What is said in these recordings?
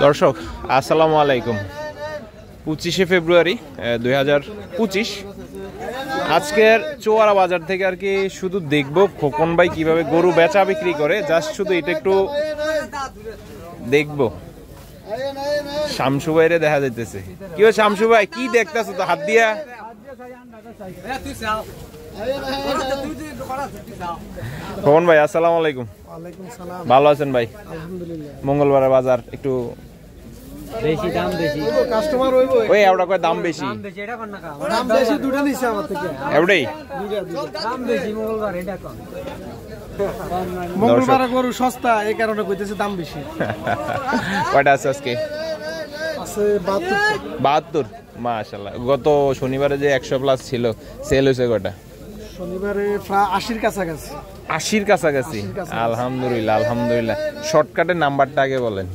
দর্শক আসসালামু আলাইকুম। 25শে ফেব্রুয়ারি 2025 আজকের চোয়ারা বাজার থেকে আর কি শুধু দেখবো খোকন ভাই কিভাবে গরু বেচা বিক্রি করে, জাস্ট শুধু এটা একটু দেখবো। শামসু ভাইরে দেখা যাইতেছে। কি হয় শামসু ভাই, কি দেখতেছো তো হাত দিয়া? খোকন ভাই আসসালামু আলাইকুম। ভালো আছেন ভাই? মঙ্গলবারের বাজার একটু বেশি দাম, বেশি কাস্টমার হইবো। ওই এওড়া কয় দাম বেশি, এটা কোন না দাম বেশি দুটো নিছে আমার থেকে। এওড়াই দাম বেশি, মঙ্গলবার এটা কম। মঙ্গলবার গরু সস্তা, এই কারণে কইতেছে দাম বেশি। কয়টা আছে আজকে? আছে 72। মাশাআল্লাহ। গত শনিবারে যে 100 প্লাস ছিল, সেল হইছে কয়টা? শনিবারে প্রায় 80-র কাছাকাছি। 80-র কাছাকাছি। আলহামদুলিল্লাহ আলহামদুলিল্লাহ। শর্টকাটের নাম্বারটা আগে বলেন।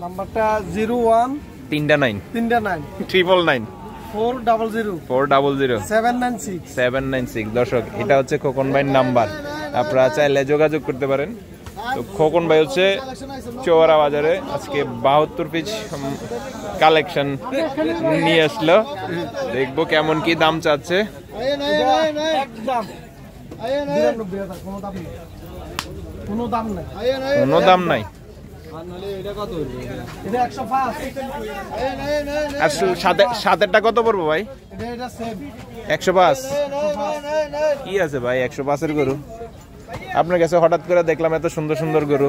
নাম্বারটা 01 399 999 400 796 796। দর্শক এটা হচ্ছে খোকন ভাইয়ের নাম্বার, আপনারা চাইলে যোগাযোগ করতে পারেন। তো খোকন ভাই হচ্ছে চৌরা বাজারে আজকে 72 পিস কালেকশন নিয়ে আসলো। দেখবো কেমন কি দাম চাচ্ছে। কোনো দাম নাই। সাতেরটা কত পড়বো ভাই? 105। কি আছে ভাই 105-এর গরু? আপনার কাছে হঠাৎ করে দেখলাম এত সুন্দর সুন্দর গরু।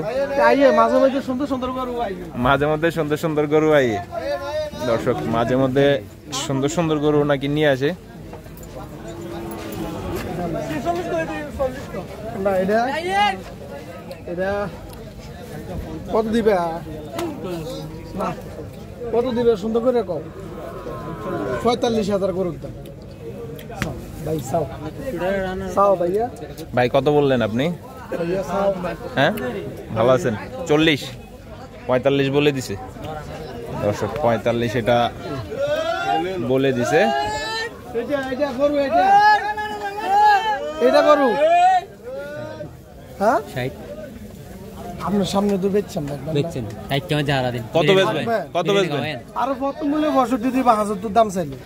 মাঝে মধ্যে সুন্দর সুন্দর গরু আইয়ে দর্শক মাঝে মধ্যে সুন্দর সুন্দর গরু নাকি নিয়ে আসে। কত দিবে? কত দিবে সুন্দর করে কম? 45,000 গরুর দাম। ভাই কত বললেন আপনি? হ্যাঁ ভালো আছেন? 40 45 বলে দিছে দর্শক। 45 এটা বলে দিছে। এটা গরু হ্যাঁ আপনার সামনে তো বেচছেন কত বেচবেন? কত বেচবেন? আরো কত মূল্য 62 দিবা, 1000 দাম চাইলে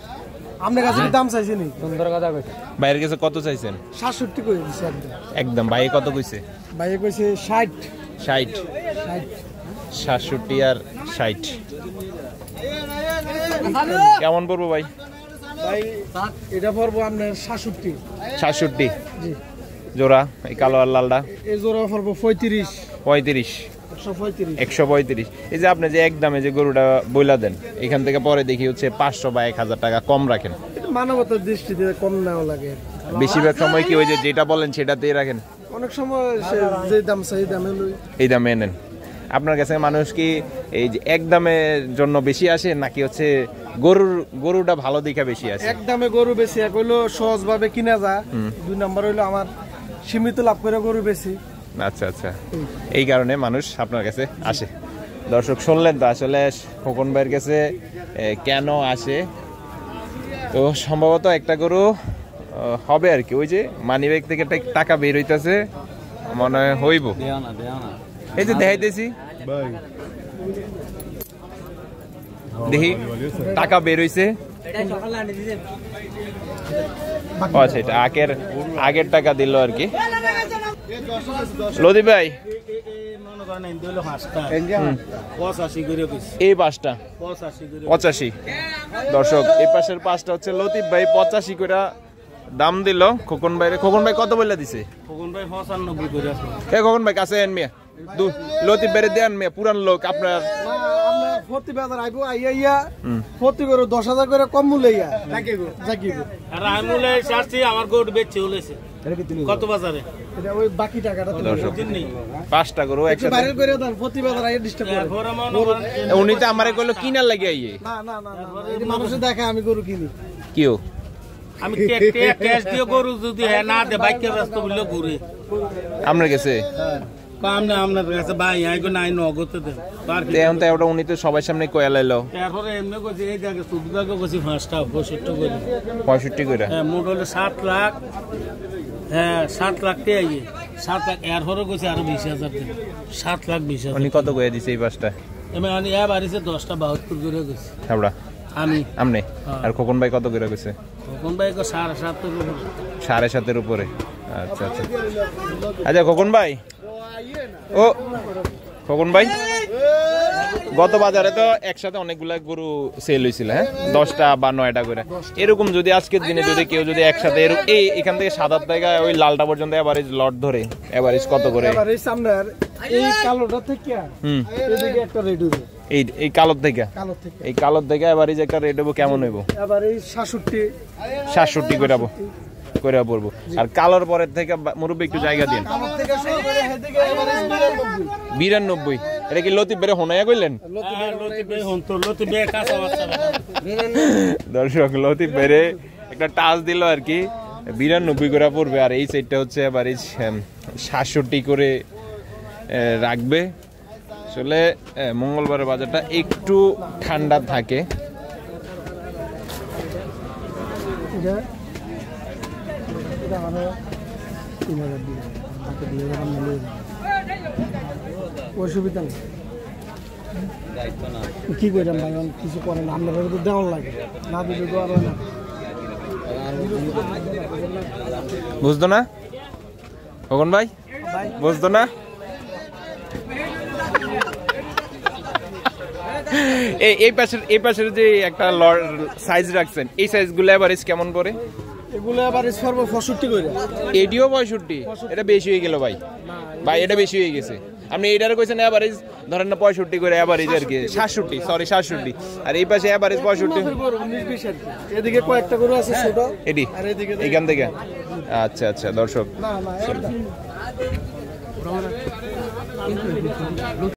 আপনার কাছে দাম চাইছেন? সুন্দর কথা কইছে। বাইরের কাছে কত চাইছেন? 67 কই দিছে একদম। ভাই কত কইছে? ভাই কইছে 60 67 আর 60 কেমন পড়বো ভাই? ভাই এটা পড়বো আপনার 67 জি জোড়া। এই কালো আর লালটা এই জোড়া পড়বো 35 135। এই যে আপনি যে একদমে যে গরুটা বইলা দেন, এখান থেকে পরে দেখি হচ্ছে 500 বা 1000 টাকা কম রাখেন। মানবতার দৃষ্টিতে কম নেওয়া লাগে। বেশিরভাগ সময় কি ওই যে যেটা বলেন সেটাতেই রাখেন? অনেক সময় যে দাম চাই দামে লই, এই দামে নেন। আপনার কাছে মানুষ কি এই যে একদমের জন্য বেশি আসে, নাকি হচ্ছে গরুটা ভালো দেখা বেশি আসে? একদমে গরু বেশি, এক হইলো সহজ ভাবে কিনা যায়, 2 নাম্বার হইলো আমার সীমিত লাভ করে গরু বেশি। আচ্ছা আচ্ছা, এই কারণে মানুষ আপনার কাছে আসে। দর্শক শুনলেন তো আসলে খোকন ভাইয়ের কাছে কেন আসে। তো সম্ভবত একটা গরু হবে আর কি, ওই যে মানি ব্যাগ থেকে টাকা বের হইতেছে মনে হয় হইব। এই যে দেখাইতেছি দেখি টাকা বের হইছে। আচ্ছা, এটা আগের টাকা দিল আর কি। লদি ভাই এই পাঁচটা 85। দর্শক এই পাশের পাঁচটা হচ্ছে লতিফ ভাই 85 করে দাম দিল খোকন ভাই। খোকন ভাই কত বলে দিছে? খোকন ভাই 95 করে আছে। খোকন ভাই কাছে আন মিয়া, লতিফ ভাই দেন মিয়া, পুরান লোক আপনার। প্রতি বাজার আইবো আইয়া প্রতি করে 10,000 করে কম মূল্যে জাকিব। আর আমি মূল্যে চাচ্ছি আমার গোট বেচছে হলেছে কত বাজারে? এটা ওই বাকি টাকাটা তো নেই। 5টা গরু একসাথে বাইরে করে দেন, প্রতি বাজার আইয়া ডিস্টার্ব করে। উনি তো আমারে কইলো কিনার লাগি আইয়ে। না এটা মানুষে দেখে আমি গরু কিনি। কিও আমি ক্যাশ দিয়ে গরু যদি না দে বাইকে ব্যস্ত বললে ঘুরে আপনার কাছে কাম না আপনার কাছে ভাই আইগো নাই নগদে দেন। এখন তো ওটা উনি তো সবার সামনে কয়া লাইলো। তারপরে এমনি কইছে এই জায়গা সুবিধাকে কইছি 5টা 65 করে 65 করে। হ্যাঁ মোট হলো 7 লাখ। হ্যাঁ 7 লাখ টাকা আইয়ে 7 লাখ এর হরে কইছে আর 20,000 দেন। 7 লাখ 20,000 উনি কত কইয়া দিছে এই পাঁচটা? আমি এবার এসে 10টা 72 করে গেছি আমরা আমি আমনে আর খোকন ভাই কত করে গেছে কোন ভাই 7.5 7.5 উপরে আচ্ছা আচ্ছা আচ্ছা খোকন ভাই ও খোকন ভাই গত বাজারে তো একসাথে অনেকগুলা গরু সেল হয়েছিল হ্যাঁ 10টা বা 9টা করে এরকম যদি আজকের দিনে যদি কেউ যদি একসাথে এই এখান থেকে 7 থেকে ওই লালটা পর্যন্ত এভারেজ লট ধরে এভারেজ কত করে এভারেজ সামনের এই কালোটা থেকে এদিকে একটা রেড হবে এই কালোর থেকে এই কালোর থেকে এভারেজ একটা রেট হবো কেমন হইব এভারেজ 67 করে যাবো করে পড়বো আর কালোর পরের থেকে মুরব্বী একটু জায়গা দিন কালোর থেকে শুরু করে এদিকে এভারেজ 92 এটা কি লতিফ বেরে হোনায়া কইলেন দর্শক লতিফ বেরে একটা টাচ দিল আর কি 92 করে পড়বে আর এই সাইডটা হচ্ছে এভারেজ 67 করে রাখবে আসলে মঙ্গলবারের বাজারটা একটু ঠান্ডা থাকে অসুবিধা নেই কি করলাম ভাই কিছু করেন আপনাদের তো দেওয়ার লাগে না দিলে তো আর হয় না বুঝতো না খোকন ভাই বুঝতো না এই পাশের যে একটা সাইজ রাখছেন এই সাইজগুলো এভারেজ কেমন পড়ে এগুলো এভারেজ সর্ব 65 করে এডিও 65 এটা বেশি হয়ে গেল ভাই ভাই এটা বেশি হয়ে গেছে আপনি এইটারে কইছেন এভারেজ ধরেন না 65 করে এভারেজ আর কি 67 সরি 67 আর এই পাশে এভারেজ 65 19-20 আর এদিকে কয়েকটা গরু আছে ছোট এডি আর এদিকে এইখান থেকে আচ্ছা আচ্ছা দর্শক না